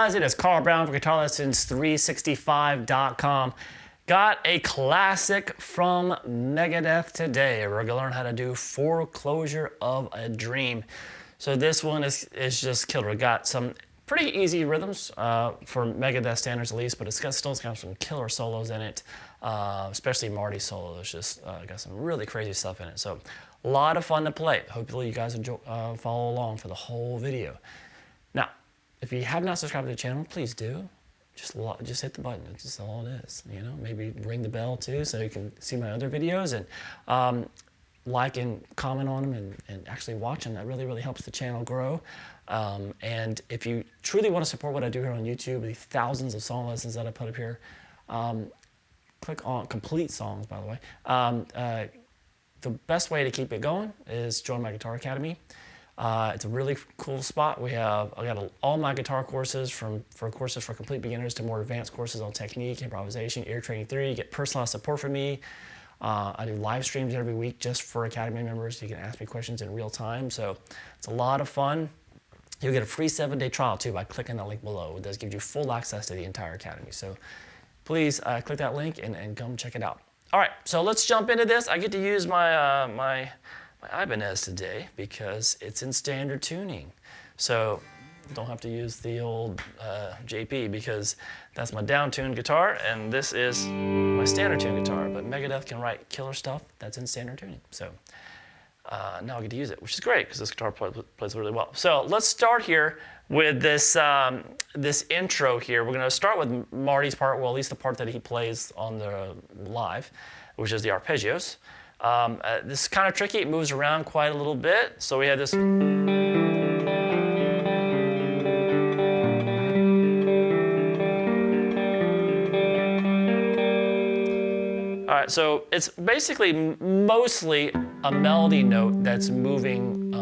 guys, it is Carl Brown for GuitarLessons365.com. Got a classic from Megadeth today. We're gonna learn how to do Foreclosure of a Dream. So this one is just killer. We got some pretty easy rhythms for Megadeth standards at least, but it's still got some killer solos in it, especially Marty's solo. It's just got some really crazy stuff in it. So a lot of fun to play. Hopefully you guys enjoy, follow along for the whole video. Now, if you have not subscribed to the channel, please do. Just hit the button. That's just all it is. You know, maybe ring the bell too, so you can see my other videos and like and comment on them and actually watch them. That really helps the channel grow. And if you truly want to support what I do here on YouTube, the thousands of song lessons that I put up here, click on complete songs. By the way, the best way to keep it going is join my Guitar Academy. It's a really cool spot. I got all my guitar courses for courses for complete beginners to more advanced courses on technique, improvisation, ear training theory. You get personalized support from me. I do live streams every week just for Academy members. So you can ask me questions in real time. So it's a lot of fun. You'll get a free 7-day trial too by clicking that link below. It does give you full access to the entire Academy. So please click that link and come check it out. All right, so let's jump into this. I get to use my my Ibanez today because it's in standard tuning. So don't have to use the old JP because that's my down-tuned guitar and this is my standard tuned guitar. But Megadeth can write killer stuff that's in standard tuning. So now I get to use it, which is great because this guitar plays really well. So let's start here with this, this intro here. We're gonna start with Marty's part, well at least the part that he plays on the live, which is the arpeggios. This is kind of tricky. It moves around quite a little bit. So we have this. All right, so it's basically mostly a melody note that's moving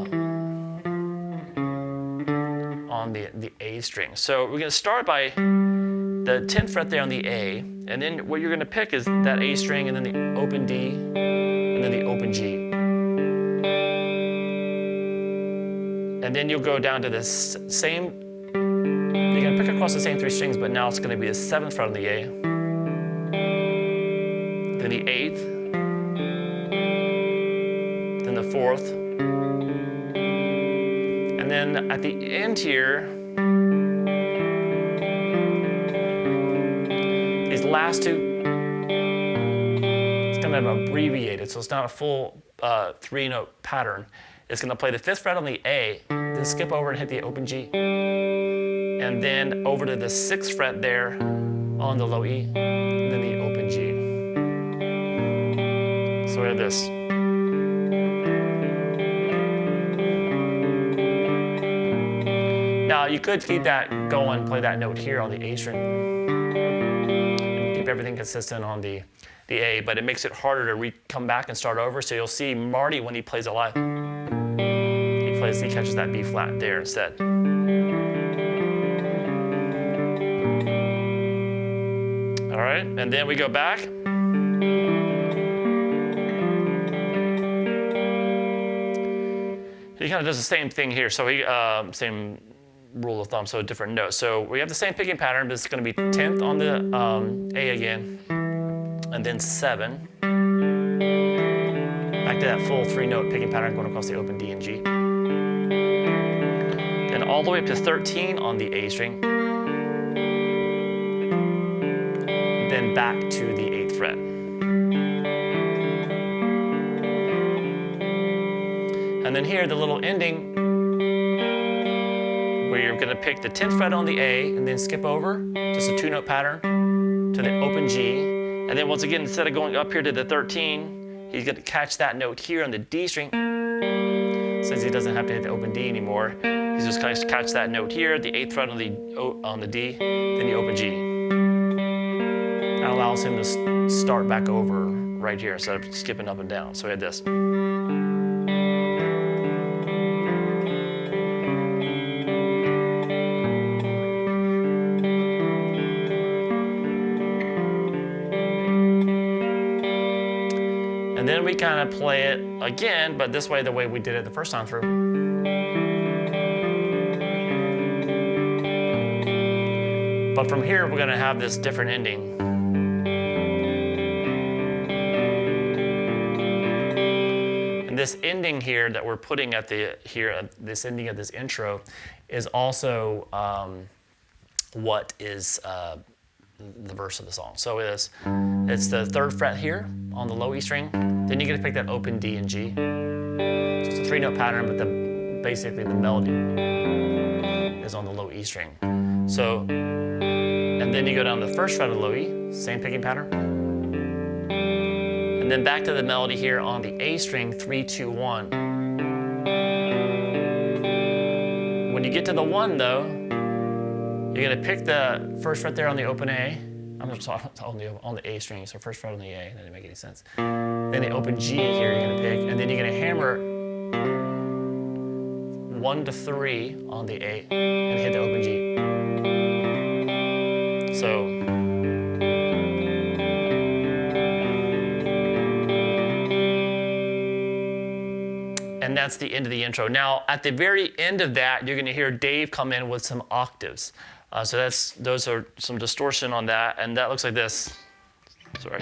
on the A string. So we're gonna start by the 10th fret there on the A, and then what you're gonna pick is that A string and then the open D, and then the open G. And then you'll go down to this same, you're gonna pick across the same 3 strings, but now it's gonna be the 7th fret on the A, then the 8th, then the 4th, and then at the end here, these last two, it's gonna have abbreviated, so it's not a full 3-note pattern. It's gonna play the 5th fret on the A, then skip over and hit the open G, and then over to the 6th fret there on the low E, and then the open G. So we have this. Now you could keep that going, play that note here on the A string, and keep everything consistent on the A, but it makes it harder to come back and start over. So you'll see Marty when he plays it live, he catches that B flat there instead. All right, and then we go back. He kind of does the same thing here. So he, same rule of thumb, so a different note. So we have the same picking pattern, but it's going to be 10th on the A again, and then 7. Back to that full 3-note picking pattern going across the open D and G. Then all the way up to 13 on the A string. Then back to the 8th fret. And then here, the little ending, where you're gonna pick the 10th fret on the A and then skip over, just a 2-note pattern, to the open G. And then once again, instead of going up here to the 13, he's gonna catch that note here on the D string. Since he doesn't have to hit the open D anymore, he's just gonna catch that note here, the 8th fret on the D, then the open G. That allows him to start back over right here instead of skipping up and down. So we had this. And then we kind of play it again, but this way, the way we did it the first time through. But from here, we're gonna have this different ending. And this ending here that we're putting at this ending of this intro is also what is the verse of the song. So it's the 3rd fret here on the low E string. Then you're gonna pick that open D and G. So it's a 3-note pattern, but basically the melody is on the low E string. So, and then you go down to the 1st fret of the low E, same picking pattern. And then back to the melody here on the A string, 3, 2, 1. When you get to the 1 though, you're gonna pick the 1st fret there on the open A. I'm just on the A string, so 1st fret on the A, that didn't make any sense. Then the open G here you're gonna pick, and then you're gonna hammer 1 to 3 on the A and hit the open G. So, and that's the end of the intro. Now, at the very end of that, you're gonna hear Dave come in with some octaves. So those are some distortion on that, and that looks like this. Sorry.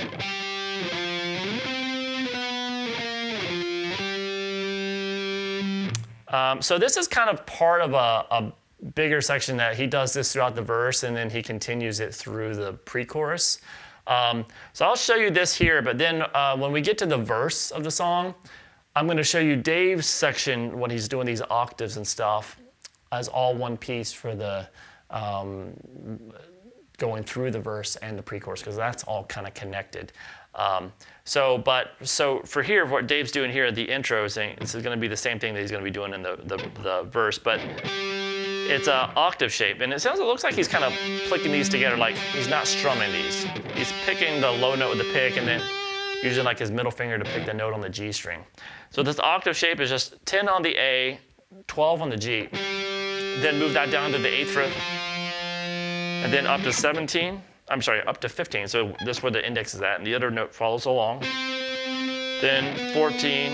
So this is kind of part of a bigger section that he does this throughout the verse, and then he continues it through the pre-chorus. So I'll show you this here, but then when we get to the verse of the song, I'm going to show you Dave's section when he's doing these octaves and stuff as all one piece for the going through the verse and the pre-chorus, because that's all kind of connected. So for here, what Dave's doing here, the intro, saying this is going to be the same thing that he's going to be doing in the verse, but it's an octave shape, and it looks like he's kind of clicking these together, like he's not strumming these. He's picking the low note with the pick, and then using like his middle finger to pick the note on the G string. So this octave shape is just 10 on the A, 12 on the G. Then move that down to the 8th fret, and then up to 17. I'm sorry, up to 15. So this is where the index is at, and the other note follows along. Then 14,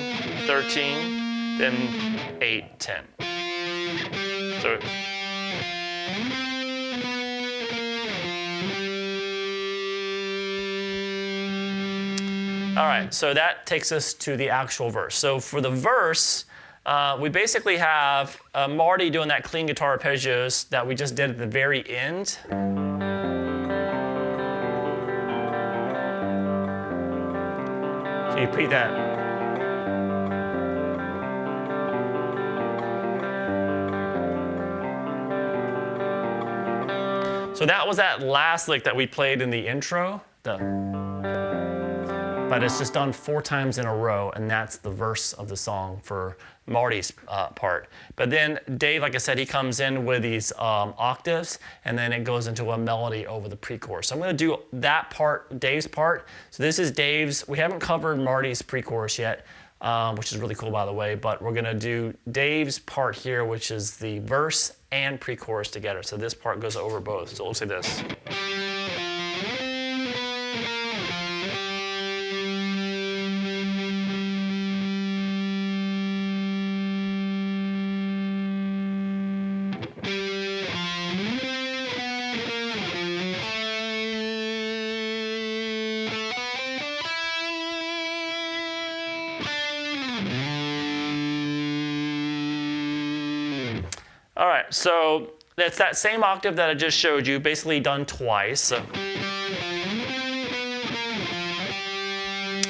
13, then 8, 10. So all right, so that takes us to the actual verse. So for the verse, we basically have Marty doing that clean guitar arpeggios that we just did at the very end. So you repeat that. So that was that last lick that we played in the intro. But it's just done 4 times in a row, and that's the verse of the song for Marty's part. But then Dave, like I said, he comes in with these octaves, and then it goes into a melody over the pre-chorus. So I'm gonna do that part, Dave's part. So this is Dave's. We haven't covered Marty's pre-chorus yet, which is really cool, by the way, but we're gonna do Dave's part here, which is the verse and pre-chorus together. So this part goes over both. So it looks like this. All right, so it's that same octave that I just showed you, basically done twice. So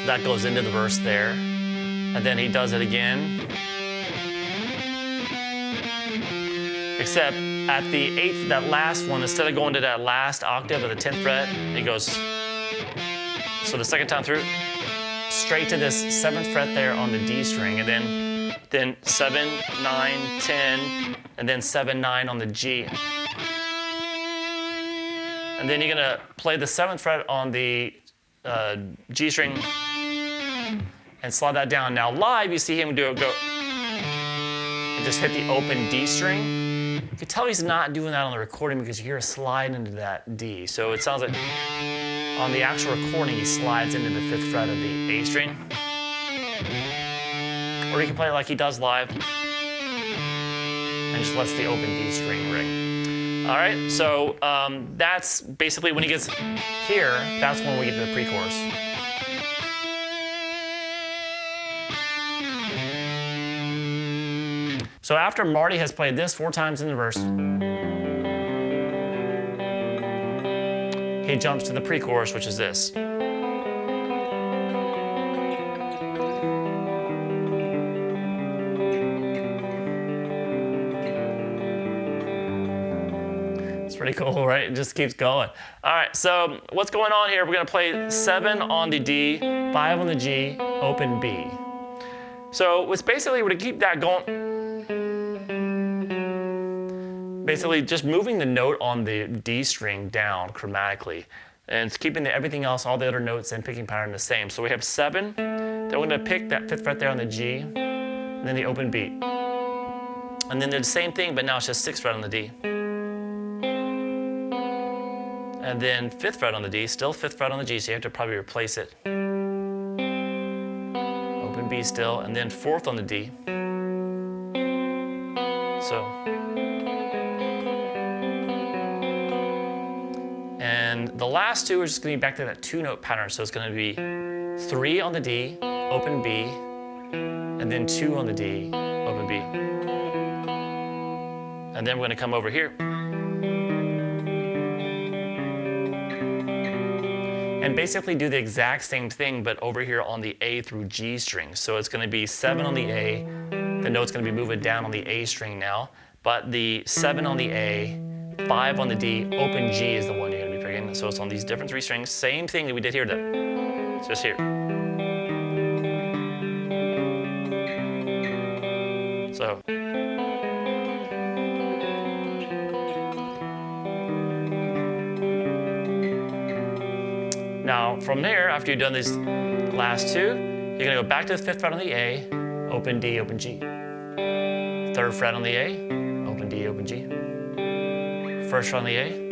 that goes into the verse there. And then he does it again. Except at the 8th, that last one, instead of going to that last octave of the 10th fret, he goes, so the second time through, straight to this 7th fret there on the D string, and then 7, 9, 10, and then 7, 9 on the G. And then you're gonna play the 7th fret on the G string and slide that down. Now live, you see him do it, go, and just hit the open D string. You can tell he's not doing that on the recording because you hear a slide into that D. So it sounds like on the actual recording, he slides into the 5th fret of the A string. Or you can play it like he does live and just lets the open D string ring. All right, so that's basically when he gets here, that's when we get to the pre-chorus. So after Marty has played this 4 times in the verse, he jumps to the pre-chorus, which is this. Pretty cool, right? It just keeps going. All right, so what's going on here? We're gonna play 7 on the D, 5 on the G, open B. So it's basically, we're gonna keep that going. Basically just moving the note on the D string down chromatically. And it's keeping everything else, all the other notes and picking pattern the same. So we have 7, then we're gonna pick that 5th fret there on the G, and then the open B. And then the same thing, but now it's just 6th fret on the D. And then 5th fret on the D, still 5th fret on the G, so you have to probably replace it. Open B still, and then 4th on the D. So. And the last 2 are just gonna be back to that 2-note pattern, so it's gonna be 3 on the D, open B, and then 2 on the D, open B. And then we're gonna come over here. And basically do the exact same thing, but over here on the A through G string. So it's gonna be 7 on the A, the note's gonna be moving down on the A string now, but the 7 on the A, 5 on the D, open G is the one you're gonna be picking. So it's on these different 3 strings, same thing that we did here, it's just here. So. Now, from there, after you've done these last 2, you're gonna go back to the 5th fret on the A, open D, open G. 3rd fret on the A, open D, open G. 1st fret on the A,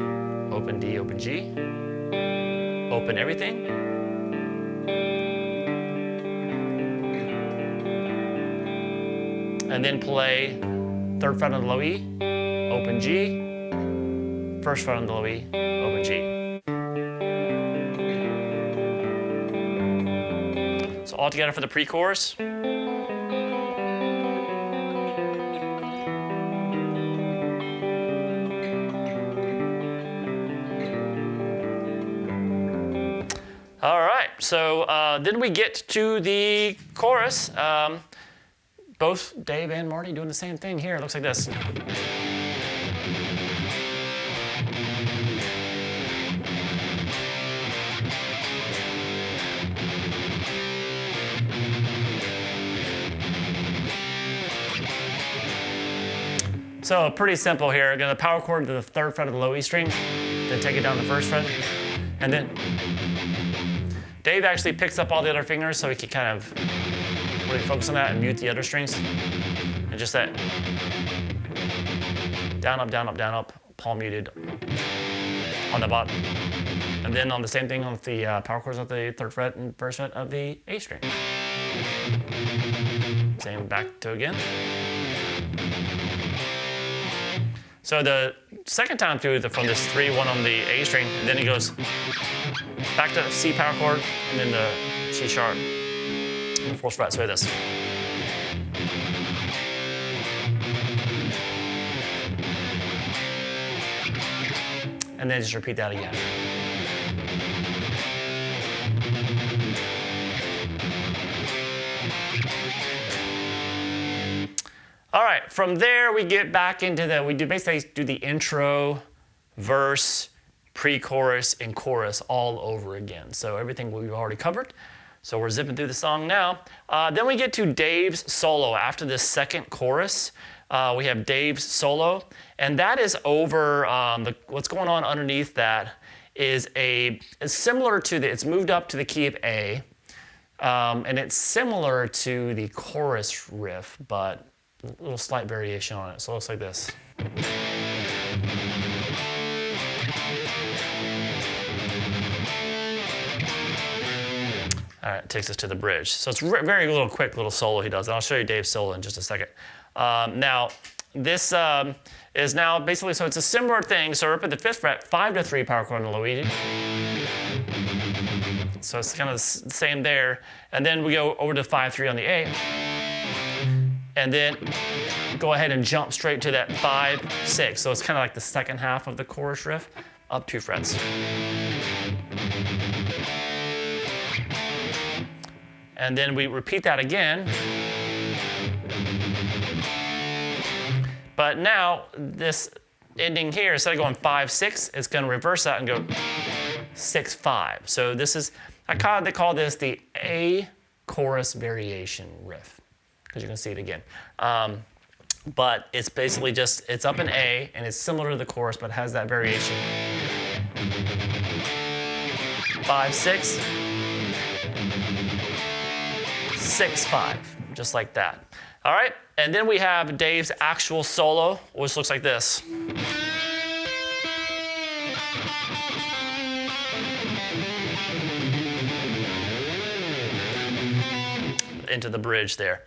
open D, open G. Open everything. And then play 3rd fret on the low E, open G. 1st fret on the low E, open G. So all together for the pre-chorus. All right, so then we get to the chorus. Both Dave and Marty doing the same thing here. It looks like this. So pretty simple here. Gonna power chord to the 3rd fret of the low E string, then take it down to the 1st fret, and then Dave actually picks up all the other fingers so he can kind of really focus on that and mute the other strings. And just that down, up, down, up, down, up, palm muted on the bottom. And then on the same thing on the power chords of the 3rd fret and 1st fret of the A string. Same back to again. So the second time through from this 3-1 on the A string, and then he goes back to the C power chord, and then the C sharp, and the 4th fret, so this. And then just repeat that again. All right, from there we get back into we basically do the intro, verse, pre-chorus, and chorus all over again. So everything we've already covered. So we're zipping through the song now. Then we get to Dave's solo. After this second chorus, we have Dave's solo, and that is over, what's going on underneath that is it's similar to it's moved up to the key of A, and it's similar to the chorus riff, but a little slight variation on it. So it looks like this. All right, it takes us to the bridge. So it's very quick little solo he does. And I'll show you Dave's solo in just a second. Now, this is now basically, so it's a similar thing. So we're up at the 5th fret, 5 to 3 power chord on the low E. So it's kind of the same there. And then we go over to 5-3 on the A. And then go ahead and jump straight to that 5-6. So it's kind of like the second half of the chorus riff, up 2 frets. And then we repeat that again. But now this ending here, instead of going 5-6, it's going to reverse that and go 6-5. So this is, they call this the A chorus variation riff, because you can see it again. But it's basically just, it's up in A, and it's similar to the chorus, but has that variation. 5-6, 6-5, just like that. All right, and then we have Dave's actual solo, which looks like this. Into the bridge there.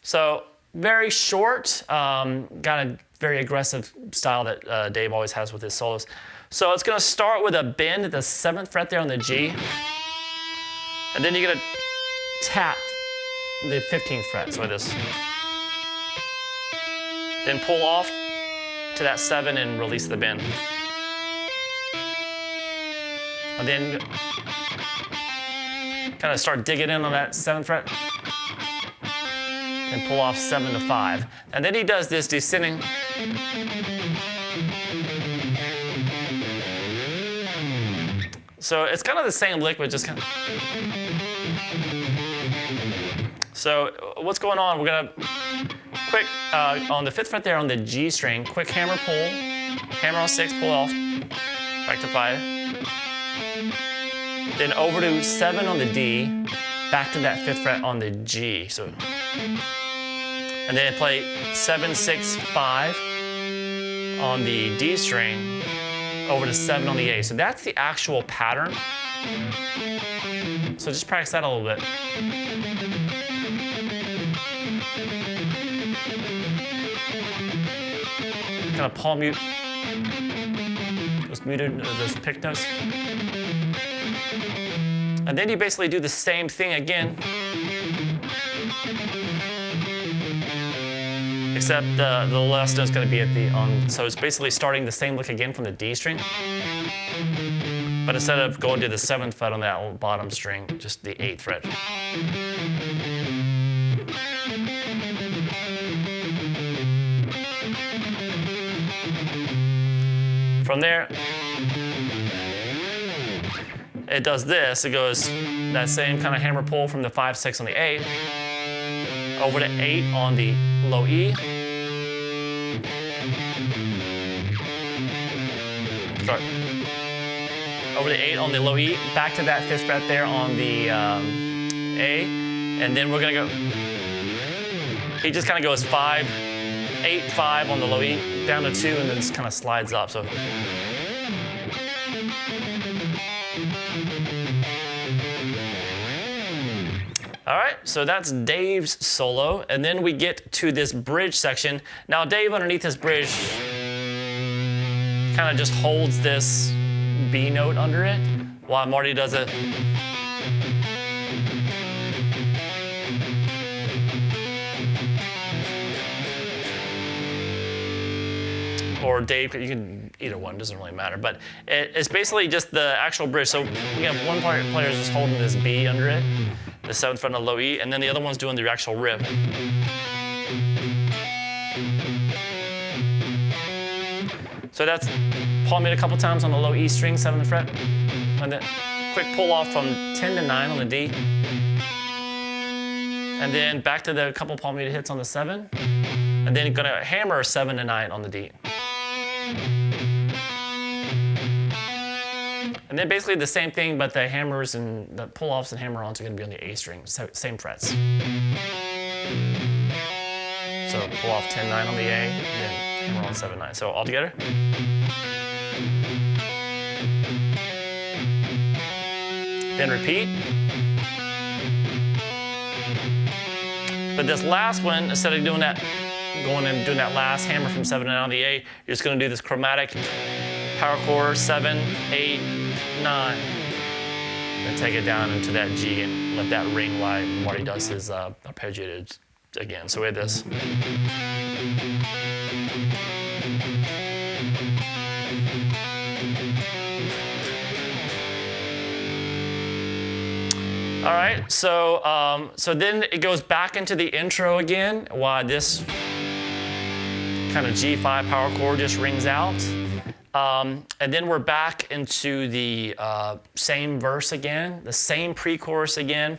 So very short, got a very aggressive style that Dave always has with his solos. So it's gonna start with a bend at the 7th fret there on the G, and then you're gonna tap the 15th fret, so this. Then pull off to that 7 and release the bend. And then kind of start digging in on that 7th fret. And pull off 7 to 5. And then he does this descending. So it's kind of the same lick, but just kind of. So what's going on? We're gonna quick, on the 5th fret there on the G string, quick hammer pull, hammer on 6, pull off, back to 5. Then over to 7 on the D, back to that 5th fret on the G. So. And then play 7, 6, 5 on the D string, over to 7 on the A. So that's the actual pattern. So just practice that a little bit. Kind of palm mute those muted, those pick notes. And then you basically do the same thing again. Except the last note's going to be at the so it's basically starting the same lick again from the D string, but instead of going to the 7th fret on that bottom string, just the 8th fret. From there, it does this. It goes that same kind of hammer pull from the 5, 6 on the A, over to 8 on the low E. Start. Over to 8 on the low E, back to that 5th fret there on the A, and then we're gonna go. He just kind of goes 5, 8, 5 on the low E, down to 2, and then just kind of slides up. So. All right, so that's Dave's solo, and then we get to this bridge section. Now Dave, underneath this bridge, kind of just holds this B note under it, while Marty does it. Or Dave, you can, either one, doesn't really matter. But it's basically just the actual bridge. So we have one player just holding this B under it, the 7th fret on the low E, and then the other one's doing the actual riff. So that's palm it a couple times on the low E string, 7th fret, and then quick pull off from 10 to 9 on the D, and then back to the couple palm muted hits on the 7, and then gonna hammer 7 to 9 on the D. And then basically the same thing, but the hammers and the pull-offs and hammer-ons are going to be on the A string, so same frets. So pull off 10, 9 on the A, and then hammer on 7, 9. So all together. Then repeat. But this last one, instead of doing that going and doing that last hammer from 7 down on the A, you're just going to do this chromatic power chord 7, 8, 9. Then take it down into that G and let that ring while Marty does his arpeggio again. So we have this. All right, so then it goes back into the intro again while this kind of G5 power chord just rings out. And then we're back into the same verse again, the same pre-chorus again.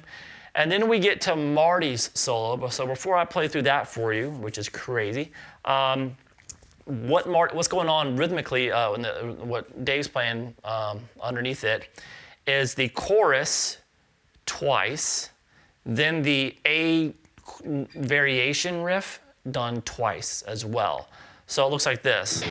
And then we get to Marty's solo. So before I play through that for you, which is crazy, what's going on rhythmically, what Dave's playing underneath it, is the chorus twice, then the A variation riff done twice as well. So it looks like this.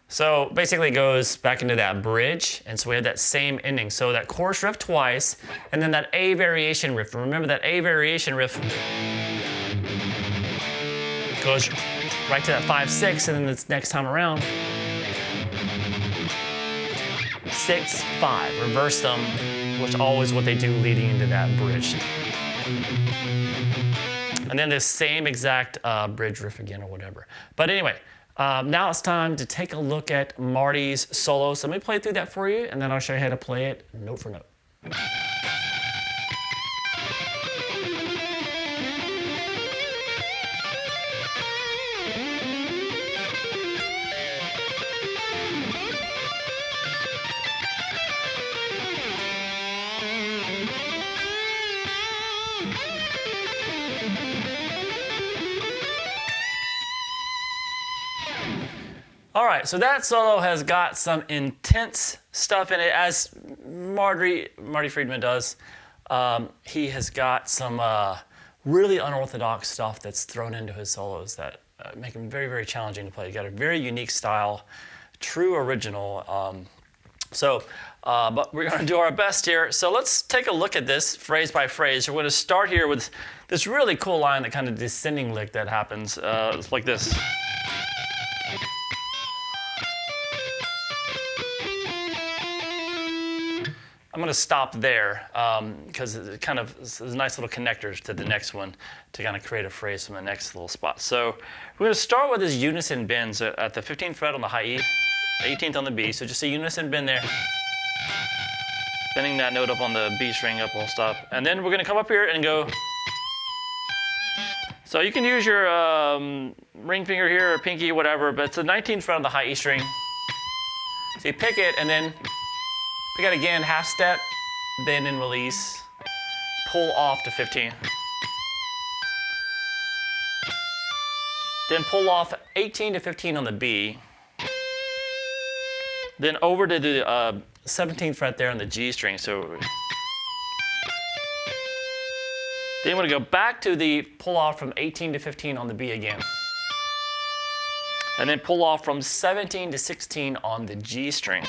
So basically it goes back into that bridge, and so we have that same ending. So that chorus riff twice, and then that A variation riff. Remember that A variation riff goes right to that 5-6, and then this next time around, 6-5. Reverse them, which is always what they do leading into that bridge. And then the same exact bridge riff again or whatever. But anyway, now it's time to take a look at Marty's solo. So let me play through that for you, and then I'll show you how to play it note for note. All right, so that solo has got some intense stuff in it, as Marty Friedman does. He has got some really unorthodox stuff that's thrown into his solos that make him very, very challenging to play. He's got a very unique style, true original. But we're going to do our best here. So let's take a look at this phrase by phrase. We're going to start here with this really cool line, that kind of descending lick that happens. It's like this. I'm going to stop there because it kind of is nice little connectors to the next one to kind of create a phrase from the next little spot. So we're going to start with this unison bends at the 15th fret on the high E, 18th on the B. So just a unison bend there. Bending that note up on the B string up, we'll stop. And then we're going to come up here and go. So you can use your ring finger here or pinky, whatever, but it's the 19th fret on the high E string. So you pick it and then pick it again, half step, bend and release, pull off to 15. Then pull off 18 to 15 on the B. Then over to the 17th fret there on the G string. So then you want to go back to the pull off from 18 to 15 on the B again. And then pull off from 17 to 16 on the G string.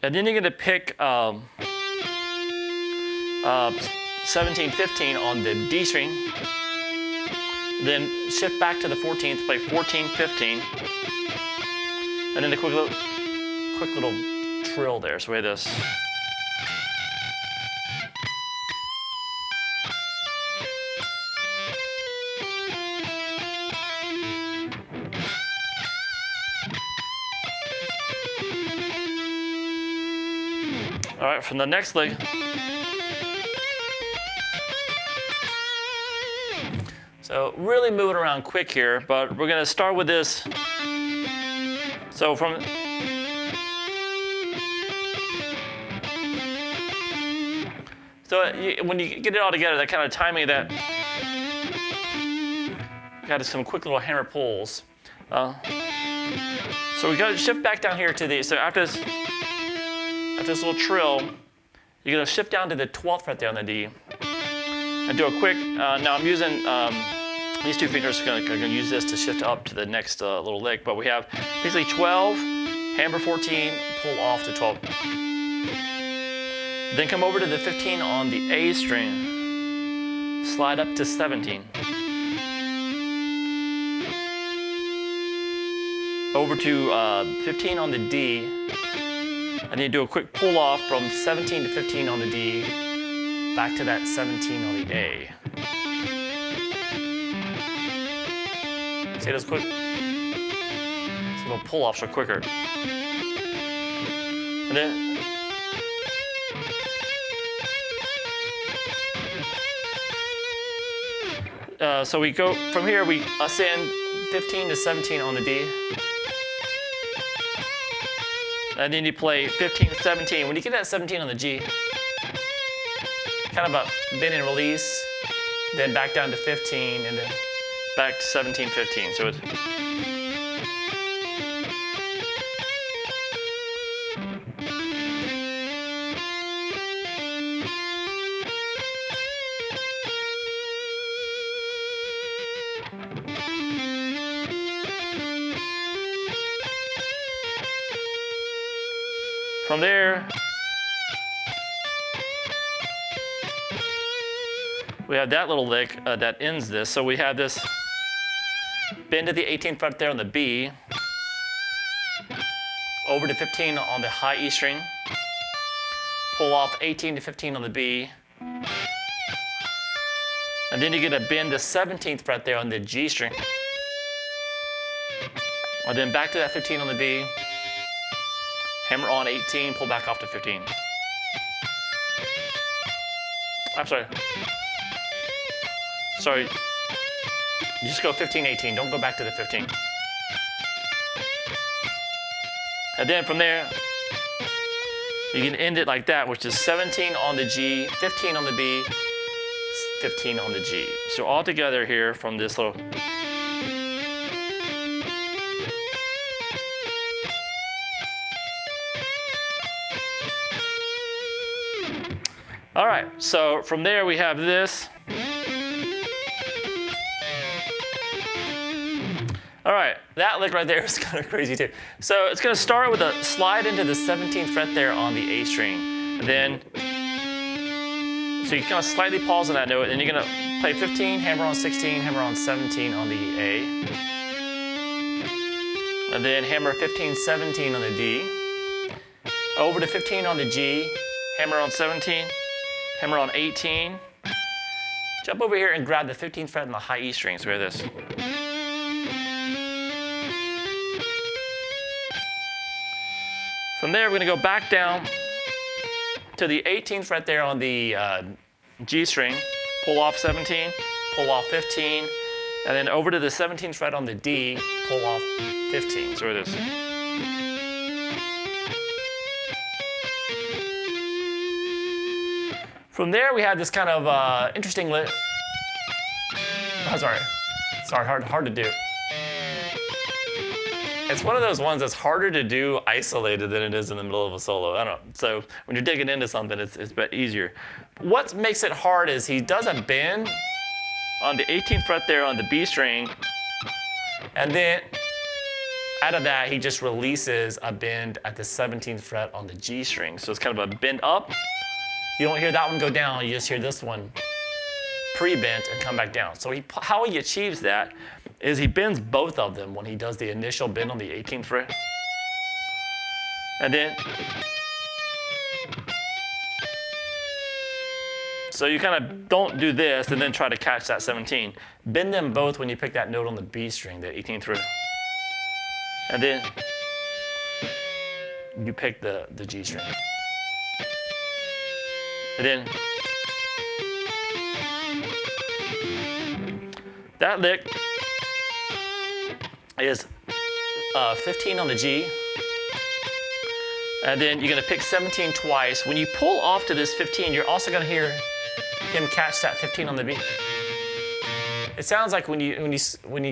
And then you're going to pick 17, 15 on the D string. Then shift back to the 14th, play 14, 15. And then a quick little trill there. So we have this. All right, from the next leg. So really moving around quick here, but we're going to start with this. So when you get it all together, that kind of timing of that, got some quick little hammer pulls. So we got to shift back down here to the, so after this, after this little trill, you're going to shift down to the 12th fret there on the D, and do a quick, now I'm using these two fingers, I'm going to use this to shift up to the next little lick, but we have basically 12, hammer 14, pull off to 12. Then come over to the 15 on the A string, slide up to 17. Over to 15 on the D, and then do a quick pull off from 17 to 15 on the D, back to that 17 on the A. See those quick? These little pull offs are quicker. And then so we go from here, we ascend 15 to 17 on the D. And then you play 15 to 17. When you get that 17 on the G, kind of a bend and release, then back down to 15, and then back to 17, 15. So it's from there, we have that little lick that ends this. So we have this bend to the 18th fret there on the B, over to 15 on the high E string, pull off 18 to 15 on the B, and then you get a bend to 17th fret there on the G string, and then back to that 15 on the B, hammer on 18, pull back off to 15. I'm sorry. Sorry. You just go 15, 18. Don't go back to the 15. And then from there, you can end it like that, which is 17 on the G, 15 on the B, 15 on the G. So all together here from this little. All right, so from there we have this. All right, that lick right there is kind of crazy too. So it's gonna start with a slide into the 17th fret there on the A string. And then, so you kind of slightly pause on that note, and you're gonna play 15, hammer on 16, hammer on 17 on the A. And then hammer 15, 17 on the D. Over to 15 on the G, hammer on 17, hammer on 18. Jump over here and grab the 15th fret on the high E string, so we have this. From there, we're going to go back down to the 18th fret there on the G string, pull off 17, pull off 15, and then over to the 17th fret on the D, pull off 15. So it is. From there, we had this kind of interesting lick. Oh, sorry, hard to do. It's one of those ones that's harder to do isolated than it is in the middle of a solo. I don't know. So when you're digging into something, it's a bit easier. What makes it hard is he does a bend on the 18th fret there on the B string, and then out of that, he just releases a bend at the 17th fret on the G string. So it's kind of a bend up. You don't hear that one go down, you just hear this one pre-bent and come back down. So how he achieves that is he bends both of them when he does the initial bend on the 18th fret. And then, so you kind of don't do this and then try to catch that 17. Bend them both when you pick that note on the B string, the 18th fret. And then you pick the G string. And then that lick is 15 on the G, and then you're going to pick 17 twice. When you pull off to this 15, you're also going to hear him catch that 15 on the B. It sounds like when you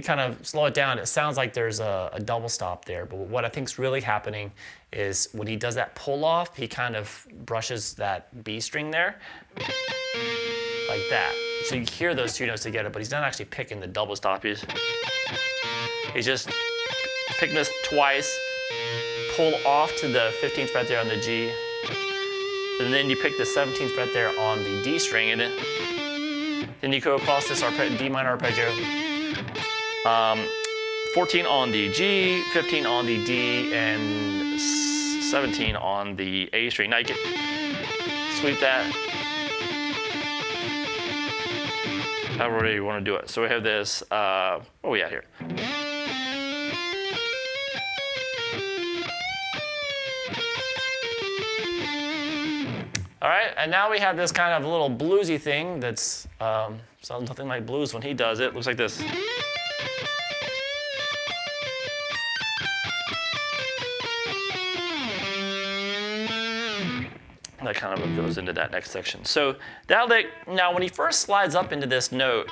kind of slow it down, it sounds like there's a double stop there. But what I think is really happening is when he does that pull off, he kind of brushes that B string there, like that. So you hear those two notes together, but he's not actually picking the double stop. He's just picking this twice, pull off to the 15th fret there on the G, and then you pick the 17th fret there on the D string, and then you go across this D minor arpeggio. 14 on the G, 15 on the D, and 17 on the A string. Now you can sweep that however you want to do it. So we have this, here. All right, and now we have this kind of little bluesy thing that's sounds nothing like blues when he does it. Looks like this. That kind of goes into that next section. So that lick, now when he first slides up into this note,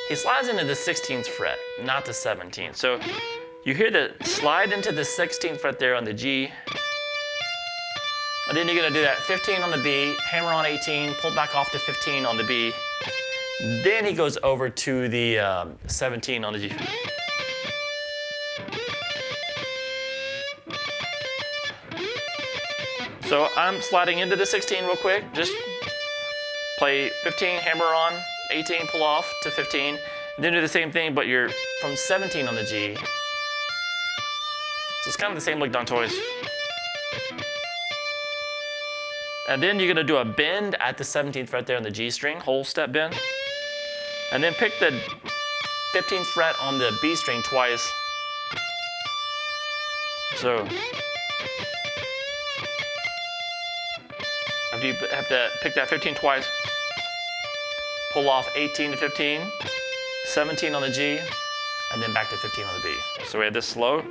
he slides into the 16th fret, not the 17th. So you hear the slide into the 16th fret there on the G, and then you're gonna do that 15 on the B, hammer on 18, pull back off to 15 on the B. Then he goes over to the 17 on the G. So I'm sliding into the 16 real quick. Just play 15, hammer on, 18, pull off to 15. Then do the same thing, but you're from 17 on the G. So it's kind of the same lick done twice. And then you're gonna do a bend at the 17th fret there on the G string, whole step bend. And then pick the 15th fret on the B string twice. So after you have to pick that 15 twice, pull off 18 to 15, 17 on the G, and then back to 15 on the B. So we have this slow.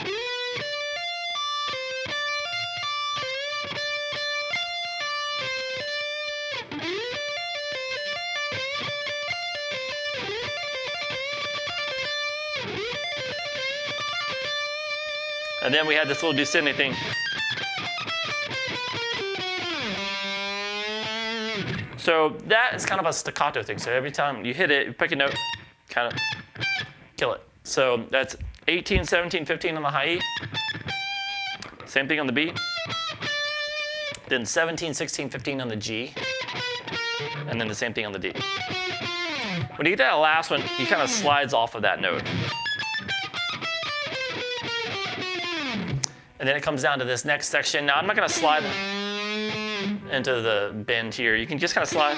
And then we had this little descending thing. So that is kind of a staccato thing. So every time you hit it, you pick a note, kind of kill it. So that's 18, 17, 15 on the high E. Same thing on the B. Then 17, 16, 15 on the G. And then the same thing on the D. When you get that last one, he kind of slides off of that note. And then it comes down to this next section. Now I'm not gonna slide into the bend here. You can just kind of slide.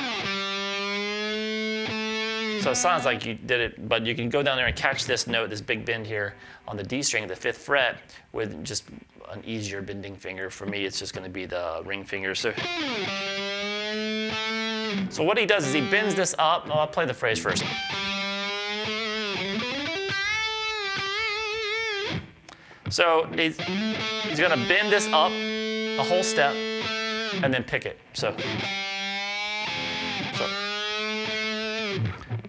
So it sounds like you did it, but you can go down there and catch this note, this big bend here on the D string, the 5th fret, with just an easier bending finger. For me, it's just gonna be the ring finger. So what he does is he bends this up. I'll play the phrase first. So he's gonna bend this up a whole step and then pick it. So.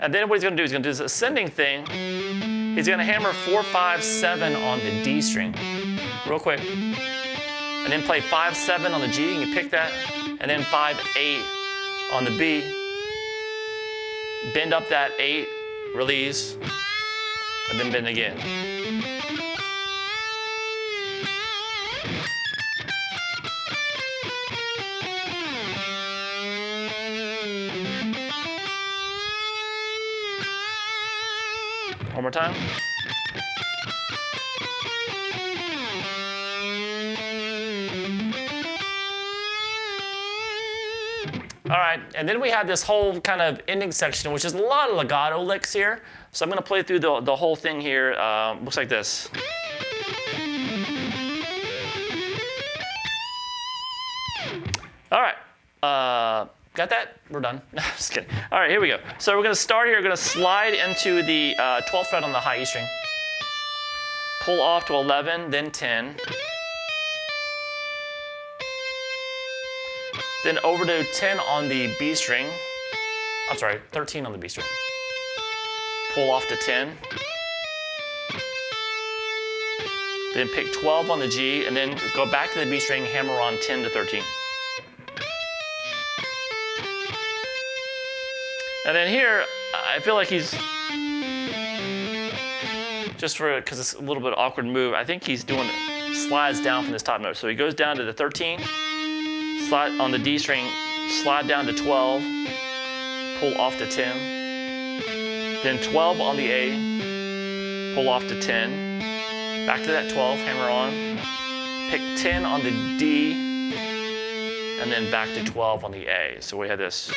And then what he's gonna do, he's gonna do this ascending thing. He's gonna hammer 4, 5, 7 on the D string, real quick. And then play 5, 7 on the G, and you pick that. And then 5, 8 on the B. Bend up that 8, release, and then bend again. One more time. All right, and then we have this whole kind of ending section, which is a lot of legato licks here. So I'm gonna play through the whole thing here. Looks like this. All right, got that? We're done. Just kidding. All right, here we go. So we're gonna start here. We're gonna slide into the 12th fret on the high E string. Pull off to 11, then 10. Then over to 10 on the B string. I'm sorry, 13 on the B string. pull off to 10. Then pick 12 on the G, and then go back to the B string, hammer on 10 to 13. And then here, I feel like he's, just for, because it's a little bit awkward move, I think he's doing, slides down from this top note. So he goes down to the 13, slide on the D string, slide down to 12, pull off to 10, then 12 on the A, pull off to 10, back to that 12, hammer on, pick 10 on the D, and then back to 12 on the A. So we have this.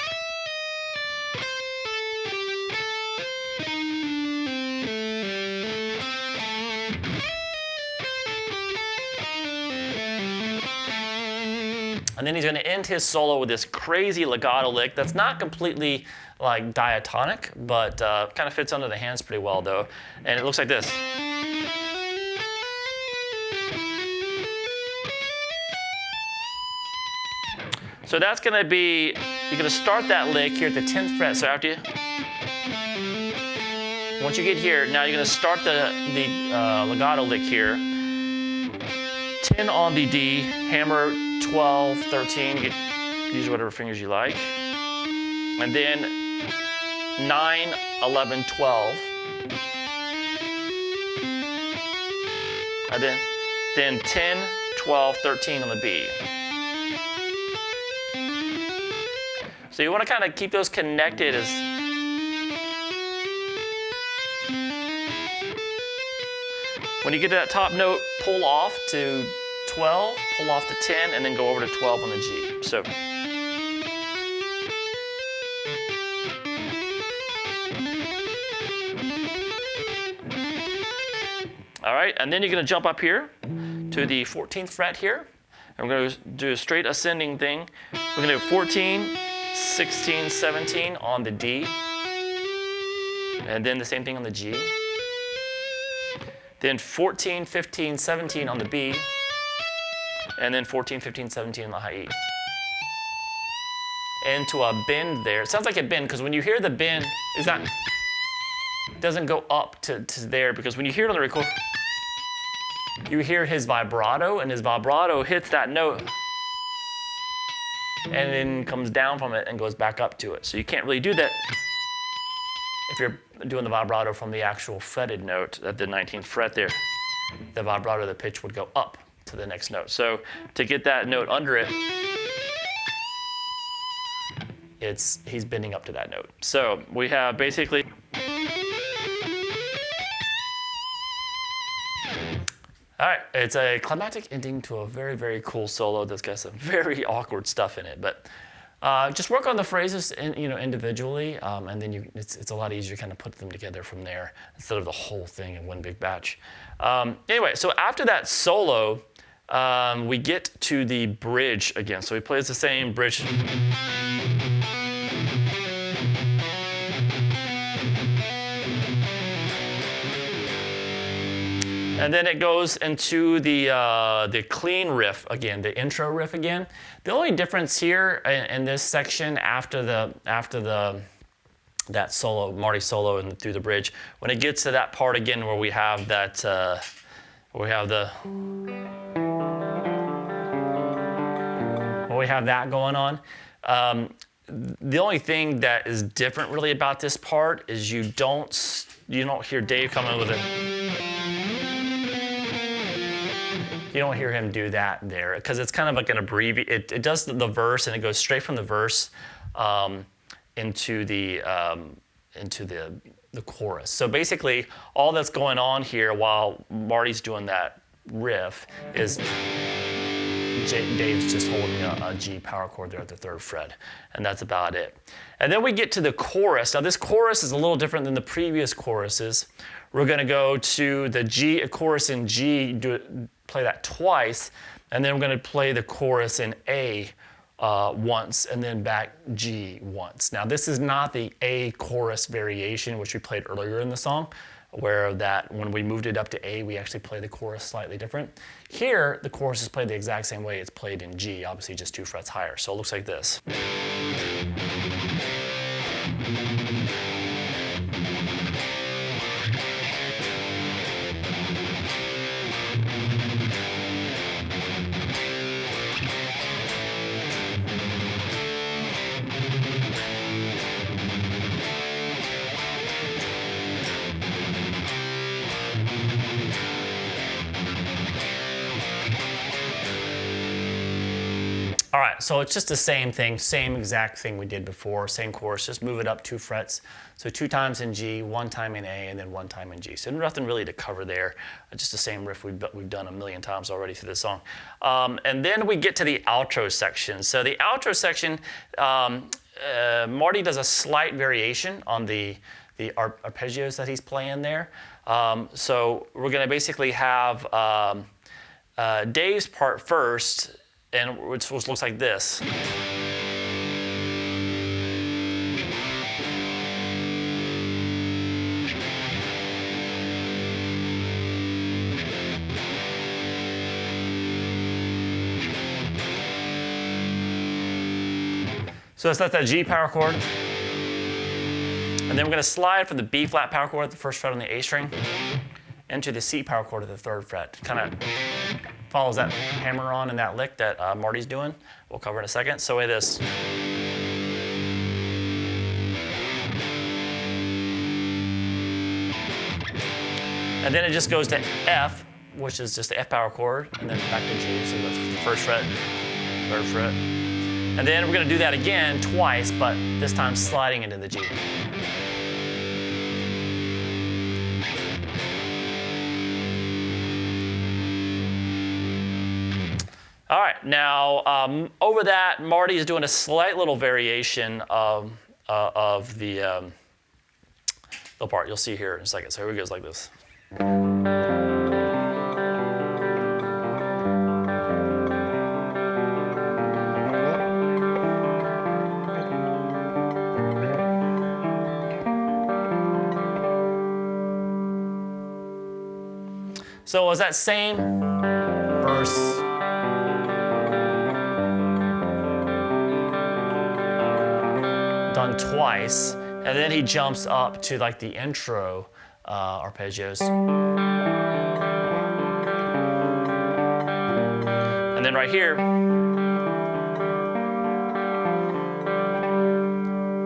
And then he's going to end his solo with this crazy legato lick that's not completely like diatonic, but kind of fits under the hands pretty well though. And it looks like this. So that's going to be, you're going to start that lick here at the 10th fret. So after you, once you get here, now you're going to start the legato lick here. 10 on the D, hammer 12, 13, use whatever fingers you like. And then 9, 11, 12. And then 10, 12, 13 on the B. So you want to kind of keep those connected as when you get to that top note, pull off to 12, pull off to 10, and then go over to 12 on the G. So all right, and then you're going to jump up here to the 14th fret here. And we're going to do a straight ascending thing. We're going to do 14, 16, 17 on the D. And then the same thing on the G. Then 14, 15, 17 on the B. And then 14, 15, 17 on the high E. Into a bend there. It sounds like a bend because when you hear the bend, is that doesn't go up to there, because when you hear it on the record, you hear his vibrato, and his vibrato hits that note and then comes down from it and goes back up to it. So you can't really do that if you're doing the vibrato from the actual fretted note at the 19th fret there. The vibrato, the pitch would go up to the next note. So to get that note under it, he's bending up to that note. So we have basically all right, it's a climactic ending to a very, very cool solo that's got some very awkward stuff in it. But just work on the phrases individually, and then it's a lot easier to kind of put them together from there instead of the whole thing in one big batch. Anyway, so after that solo, we get to the bridge again. So he plays the same bridge. And then it goes into the clean riff again, the intro riff again. The only difference here in this section after that solo, Marty solo and through the bridge, when it gets to that part again where we have that, that going on. The only thing that is different really about this part is you don't hear Dave come in with it. You don't hear him do that there because it's kind of like an abbreviate. It does the verse and it goes straight from the verse into the chorus. So basically, all that's going on here while Marty's doing that riff is Dave's just holding a G power chord there at the 3rd fret, and that's about it. And then we get to the chorus. Now this chorus is a little different than the previous choruses. We're going to go to the G, a chorus in G, play that twice, and then we're going to play the chorus in A once, and then back G once. Now this is not the A chorus variation, which we played earlier in the song, where that when we moved it up to A, we actually play the chorus slightly different. Here, the chorus is played the exact same way it's played in G, obviously just 2 frets higher. So it looks like this. so it's just the same thing, same exact thing we did before, same chorus, just move it up 2 frets. So 2 times in G, 1 time in A, and then 1 time in G. So nothing really to cover there, just the same riff we've done a million times already through this song. And then we get to the outro section. So the outro section, Marty does a slight variation on the arpeggios that he's playing there. So we're going to basically have Dave's part first, and which looks like this. So it's that G power chord. And then we're going to slide from the B flat power chord at the 1st fret on the A string into the C power chord at the 3rd fret. Kind of follows that hammer on and that lick that Marty's doing. We'll cover in a second. So it is. And then it just goes to F, which is just the F power chord, and then back to G. So that's the 1st fret, 3rd fret. And then we're going to do that again twice, but this time sliding into the G. All right, now over that, Marty is doing a slight little variation of the little part. You'll see here in a second. So here it goes like this. So it was that same verse. Done twice, and then he jumps up to like the intro arpeggios. And then right here,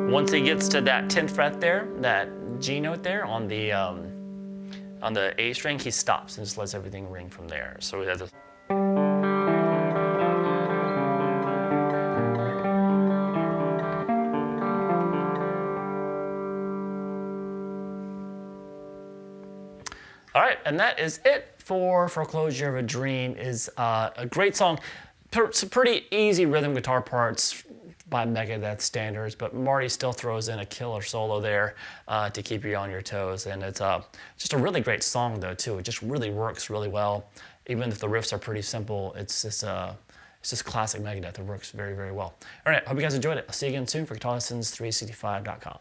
once he gets to that 10th fret there, that G note there on the A string, he stops and just lets everything ring from there. So we have this. All right, and that is it for Foreclosure of a Dream. Is a great song. Some pretty easy rhythm guitar parts by Megadeth standards, but Marty still throws in a killer solo there to keep you on your toes. And it's just a really great song though too. It just really works really well. Even if the riffs are pretty simple, it's just classic Megadeth. It works very, very well. All right, hope you guys enjoyed it. I'll see you again soon for GuitarLessons365.com.